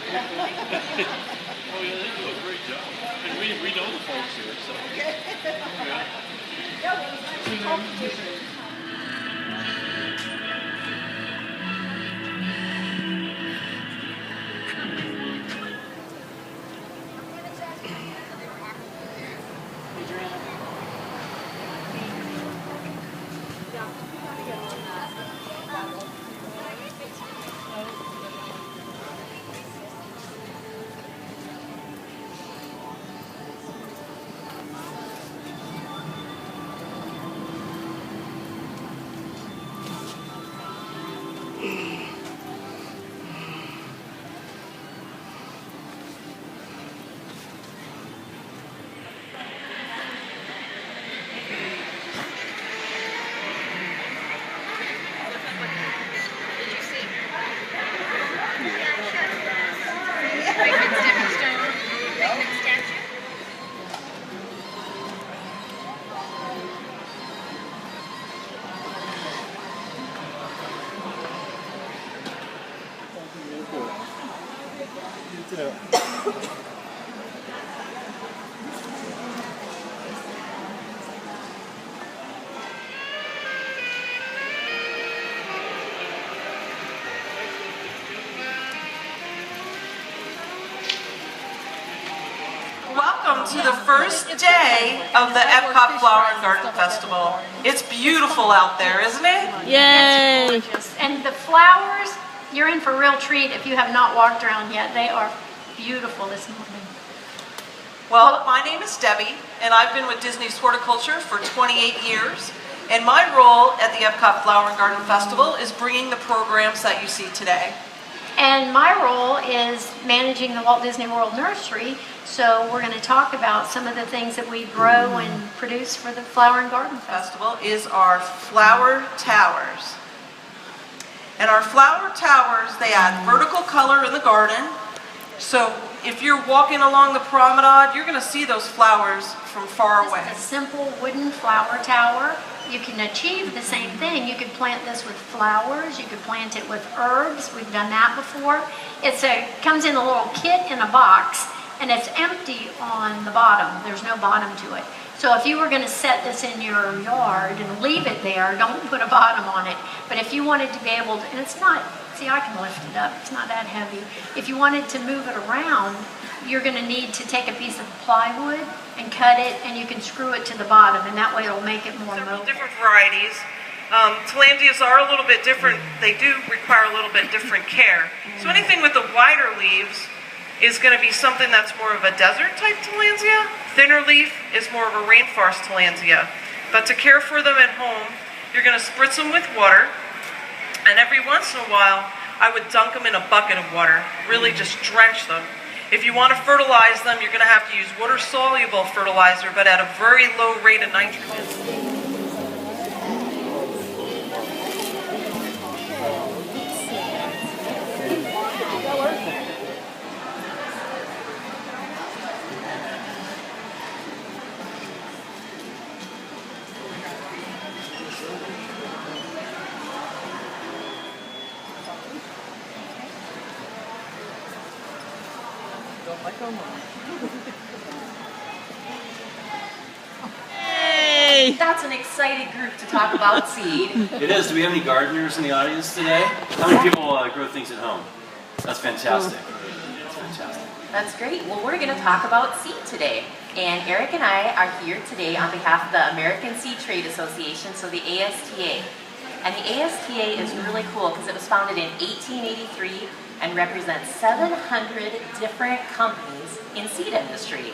Oh yeah, they do a great job. And we know the folks here, so. Yeah. Welcome to the first day of the EPCOT Flower and Garden Festival. It's beautiful out there, isn't it? Yay! It's gorgeous. And the flowers, you're in for a real treat if you have not walked around yet. They are beautiful this morning. Well, my name is Debbie, and I've been with Disney's Horticulture for 28 years. And my role at the EPCOT Flower and Garden Festival is bringing the programs that you see today. And my role is managing the Walt Disney World Nursery. So we're going to talk about some of the things that we grow and produce for the Flower and Garden Festival. Festival is our flower towers. And our flower towers, they add vertical color in the garden. So if you're walking along the promenade, you're going to see those flowers from far away. This is a simple wooden flower tower. You can achieve the same thing. You could plant this with flowers. You could plant it with herbs. We've done that before. Comes in a little kit in a box, and it's empty on the bottom. There's no bottom to it. So if you were going to set this in your yard and leave it there, don't put a bottom on it. But if you wanted to be able to, and it's not, see, I can lift it up. It's not that heavy. If you wanted to move it around, you're going to need to take a piece of plywood and cut it, and you can screw it to the bottom, and that way it'll make it more Several mobile. different varieties. Tillandsias are a little bit different. They do require a little bit different care. So anything with the wider leaves is going to be something that's more of a desert type Tillandsia. Thinner leaf is more of a rainforest Tillandsia. But to care for them at home, you're going to spritz them with water, and every once in a while I would dunk them in a bucket of water, really just drench them. If you want to fertilize them, you're going to have to use water-soluble fertilizer, but at a very low rate of nitrogen. Yay! That's an exciting group to talk about seed. It is. Do we have any gardeners in the audience today? How many people grow things at home? That's fantastic. That's fantastic. That's great. Well, we're going to talk about seed today. And Eric and I are here today on behalf of the American Seed Trade Association, so the ASTA. And the ASTA is really cool because it was founded in 1883 and represents 700 different companies in seed industry.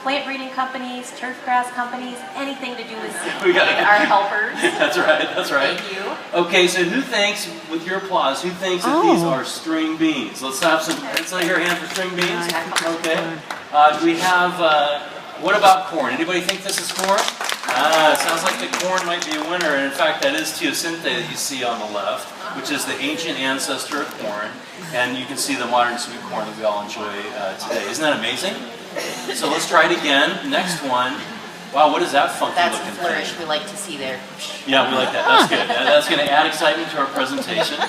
Plant breeding companies, turf grass companies, anything to do with seed. And our helpers. That's right, that's right. Thank you. Okay, so who thinks, with your applause, who thinks that these are string beans? Let's have some, let's lay your hand for string beans. Okay. Do we have, what about corn? Anybody think this is corn? It sounds like the corn might be a winner, and in fact that is teosinte that you see on the left, which is the ancient ancestor of corn, and you can see the modern sweet corn that we all enjoy today. Isn't that amazing? So let's try it again. Next one. Wow, what is that funky That's looking the flourish thing? we like to see there. Yeah, we like that. That's good. That's going to add excitement to our presentation.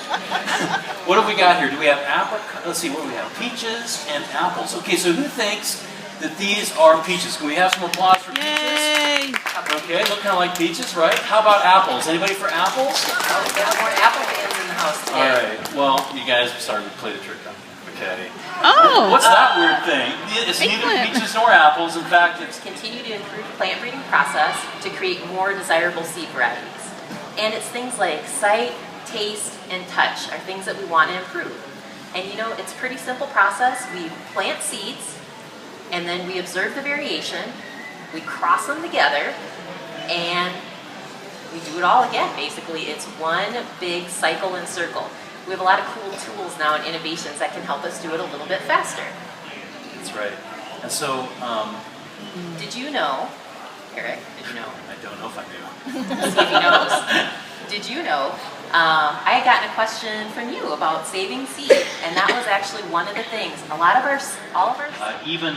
What have we got here? Do we have apricot? Let's see, what do we have? Peaches and apples. Okay, so who thinks that these are peaches? Can we have some applause for peaches? Yay! Okay, look kind of like peaches, right? How about apples? Anybody for apples? Oh, we got more apple fans in the house today. All right. Well, you guys started to play the trick on me. Okay. Oh! What's that weird thing? It's neither Eggplant. peaches nor apples. In fact, it's Continue to improve the plant breeding process to create more desirable seed varieties. And it's things like sight, taste, and touch are things that we want to improve. And you know, it's a pretty simple process. We plant seeds, and then we observe the variation, we cross them together, and we do it all again, basically. It's one big cycle and circle. We have a lot of cool tools now and innovations that can help us do it a little bit faster. that's right. And so, Did you know, Eric, did you know? I don't know if I do. See if he knows. Did you know, I had gotten a question from you about saving seed, and that was actually one of the things. All of our Even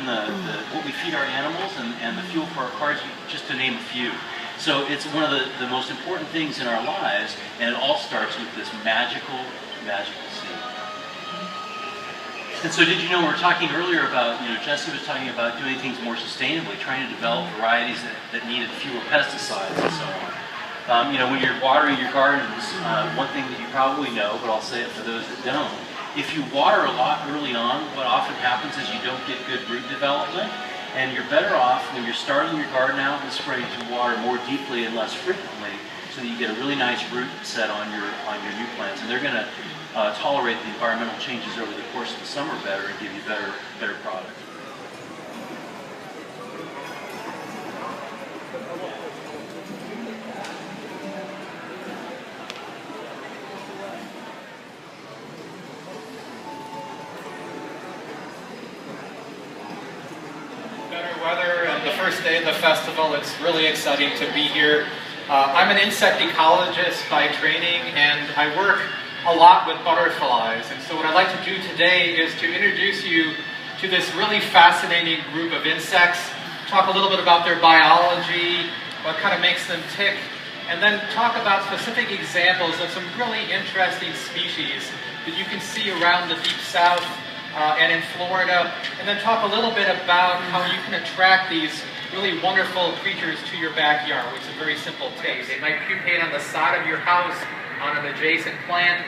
what we feed our animals and the fuel for our cars, just to name a few. So it's one of the most important things in our lives, and it all starts with this magical seed. And so did you know, we were talking earlier about, Jesse was talking about doing things more sustainably, trying to develop varieties that needed fewer pesticides and so on. When you're watering your gardens, one thing that you probably know, but I'll say it for those that don't, if you water a lot early on, what often happens is you don't get good root development, and you're better off when you're starting your garden out in the spring to water more deeply and less frequently, so that you get a really nice root set on your new plants, and they're going to tolerate the environmental changes over the course of the summer better and give you better product. Better weather and the first day of the festival. It's really exciting to be here. I'm an insect ecologist by training, and I work a lot with butterflies. And so what I'd like to do today is to introduce you to this really fascinating group of insects, talk a little bit about their biology, what kind of makes them tick, and then talk about specific examples of some really interesting species that you can see around the Deep South and in Florida, and then talk a little bit about how you can attract these really wonderful creatures to your backyard, which is a very simple tip. They might pupate on the side of your house, on an adjacent plant,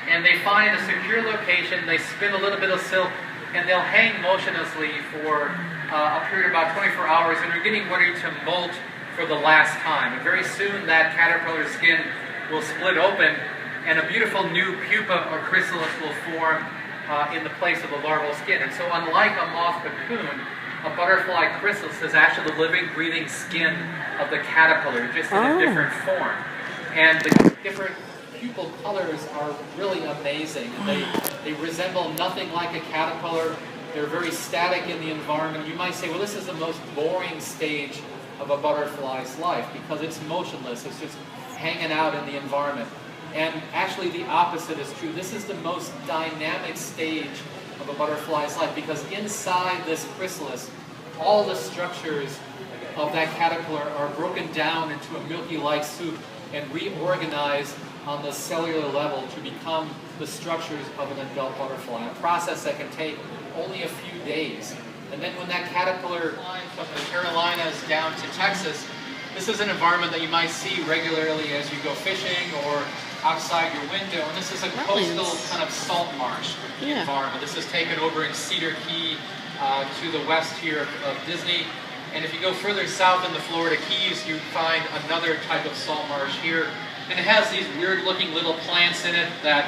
and they find a secure location, they spin a little bit of silk, and they'll hang motionlessly for a period of about 24 hours, and they're getting ready to molt for the last time. And very soon that caterpillar skin will split open, and a beautiful new pupa or chrysalis will form in the place of the larval skin. And so unlike a moth cocoon, a butterfly chrysalis is actually the living, breathing skin of the caterpillar, just in a different form. And the different pupil colors are really amazing. They resemble nothing like a caterpillar. They're very static in the environment. You might say, well, this is the most boring stage of a butterfly's life because it's motionless. It's just hanging out in the environment. And actually the opposite is true. This is the most dynamic stage of a butterfly's life because inside this chrysalis, all the structures of that caterpillar are broken down into a milky-like soup and reorganized on the cellular level to become the structures of an adult butterfly, a process that can take only a few days. And then when that caterpillar climbs from the Carolinas down to Texas, this is an environment that you might see regularly as you go fishing or outside your window. And this is a coastal kind of salt marsh environment. This is taken over in Cedar Key to the west here of Disney. And if you go further south in the Florida Keys, you find another type of salt marsh here. And it has these weird looking little plants in it that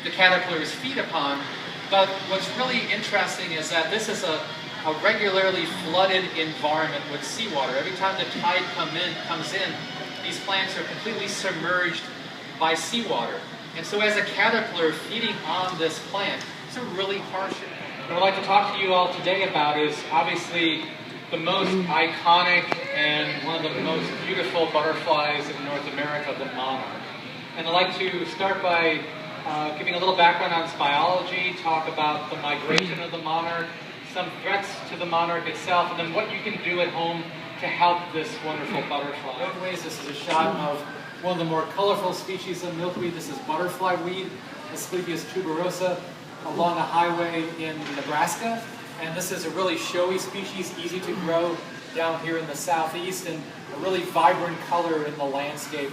the caterpillars feed upon. But what's really interesting is that this is a regularly flooded environment with seawater. Every time the tide comes in, these plants are completely submerged by seawater. And so as a caterpillar feeding on this plant, it's a really harsh environment. What I'd like to talk to you all today about is obviously the most iconic and one of the most beautiful butterflies in North America, the monarch. And I'd like to start by giving a little background on its biology, talk about the migration of the monarch, some threats to the monarch itself, and then what you can do at home to help this wonderful butterfly. Anyways, this is a shot of one of the more colorful species of milkweed. This is butterfly weed, Asclepias tuberosa, along a highway in Nebraska. And this is a really showy species, easy to grow down here in the southeast, and a really vibrant color in the landscape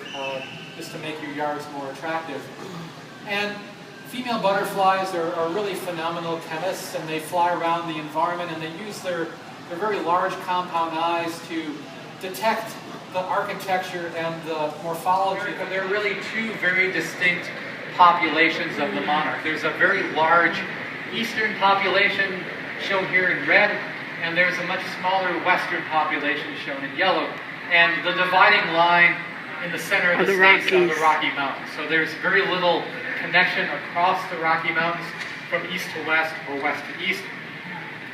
just to make your yards more attractive. And female butterflies are really phenomenal chemists, and they fly around the environment, and they use their very large compound eyes to detect the architecture and the morphology. But there are really two very distinct populations of the monarch. There's a very large eastern population shown here in red, and there's a much smaller western population shown in yellow. And the dividing line in the center of the states are the Rocky Mountains. So there's very little connection across the Rocky Mountains from east to west or west to east.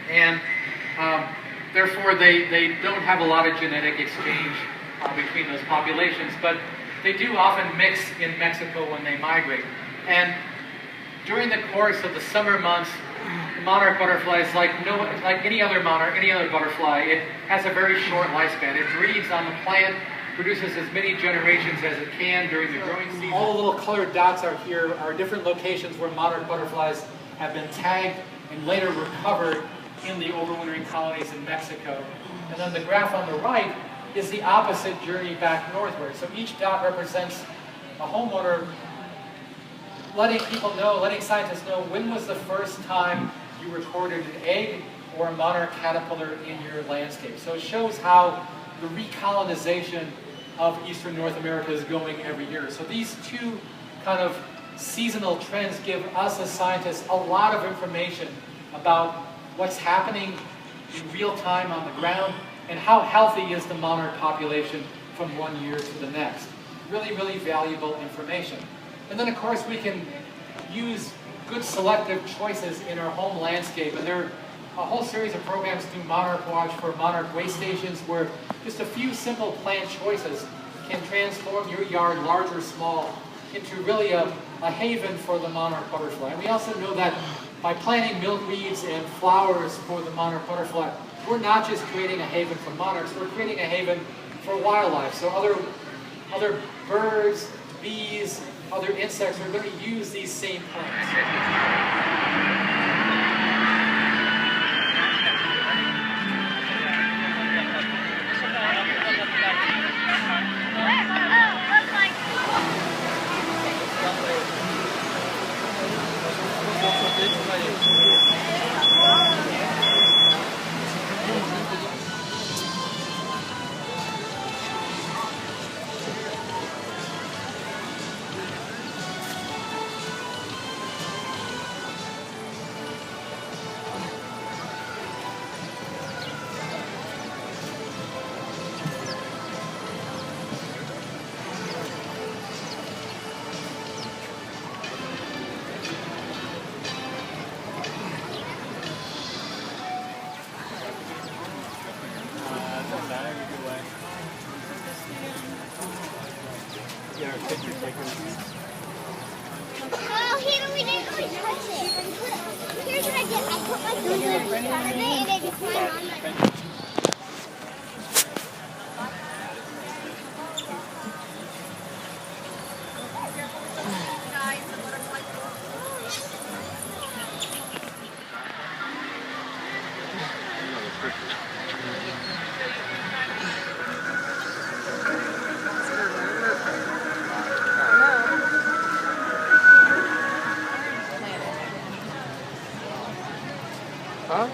And therefore they don't have a lot of genetic exchange between those populations, but they do often mix in Mexico when they migrate. And during the course of the summer months, the monarch butterfly is like any other monarch, any other butterfly. It has a very short lifespan. It breeds on the plant, produces as many generations as it can during the growing season. All the little colored dots are here are different locations where monarch butterflies have been tagged and later recovered in the overwintering colonies in Mexico. And then the graph on the right is the opposite journey back northward. So each dot represents a homeowner letting people know, letting scientists know, when was the first time you recorded an egg or a monarch caterpillar in your landscape. So it shows how the recolonization of eastern North America is going every year. So these two kind of seasonal trends give us as scientists a lot of information about what's happening in real time on the ground and how healthy is the monarch population from one year to the next. Really, really valuable information. And then of course we can use good selective choices in our home landscape, and there are a whole series of programs through Monarch Watch for monarch way stations where just a few simple plant choices can transform your yard, large or small, into really a haven for the monarch butterfly. And we also know that by planting milkweeds and flowers for the monarch butterfly, we're not just creating a haven for monarchs, we're creating a haven for wildlife. So other birds, bees, other insects are going to use these same plants. Oh, we didn't really touch it. Here's what I did. I put my finger in front of it and it just went on my Huh?